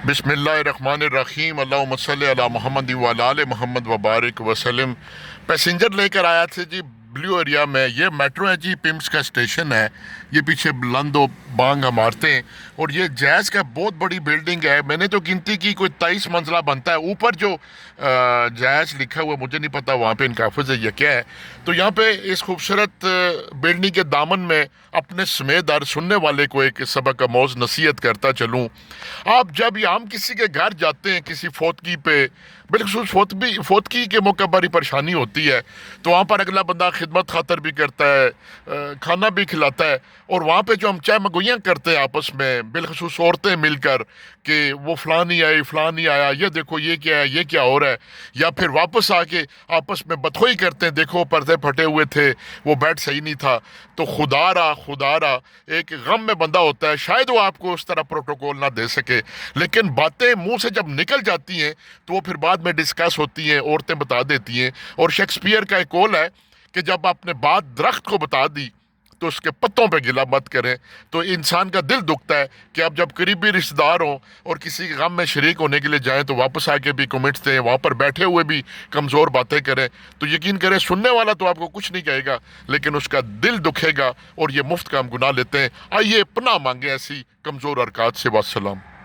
बिस्मिल्लाहिर्रहमानिर्रहीम अल्लाहुम्मा सल्ली अला मोहम्मद व अला आले मोहम्मद व बारिक वसल्लम। पैसेंजर लेकर आया थे जी ब्लू एरिया में। ये मेट्रो है जी, पिम्स का स्टेशन है। ये पीछे बुलंद बांग इमारतें और ये जैज़ का बहुत बड़ी बिल्डिंग है। मैंने तो गिनती की कोई 23 मंजिला बनता है। ऊपर जो जैज़ लिखा हुआ मुझे नहीं पता वहाँ पे इनका हाफिज़ है या क्या है। तो यहाँ पे इस खूबसूरत बिल्डिंग के दामन में अपने समेतदार सुनने वाले को एक सबक आमोज़ नसीहत करता चलूँ। आप जब या हम किसी के घर जाते हैं किसी फोतगी पे, बिलखसूस फोतगी के मौके पर ही परेशानी होती है, तो वहाँ पर अगला बंदा खिदमत खातर भी करता है, खाना भी खिलाता है। और वहाँ पे जो हम चाय मगोइयाँ करते हैं आपस में, बिलखसूस औरतें मिलकर कि वो फ़लाँ नहीं आई, फ़लाँ नहीं आया, ये देखो ये क्या है, ये क्या हो रहा है, या फिर वापस आके आपस में बदखोई करते हैं, देखो पर्दे फटे हुए थे, वो बेड सही नहीं था। तो खुदारा एक गम में बंदा होता है, शायद वो आपको उस तरह प्रोटोकॉल ना दे सके, लेकिन बातें मुंह से जब निकल जाती हैं तो वो फिर बाद में डिस्कस होती हैं, औरतें बता देती हैं। और शेक्सपियर का एक कौल है कि जब आपने बात दरख्त को बता दी तो उसके पत्तों पे गिला मत करें। तो इंसान का दिल दुखता है कि आप जब करीबी रिश्तेदार हों और किसी के गम में शरीक होने के लिए जाएं तो वापस आके भी कमेंट्स दें, वहाँ पर बैठे हुए भी कमज़ोर बातें करें। तो यकीन करें सुनने वाला तो आपको कुछ नहीं कहेगा, लेकिन उसका दिल दुखेगा और ये मुफ्त का हम गुनाह लेते हैं। आइए पनाह मांगे ऐसी कमज़ोर हरकत से। वस्सलाम।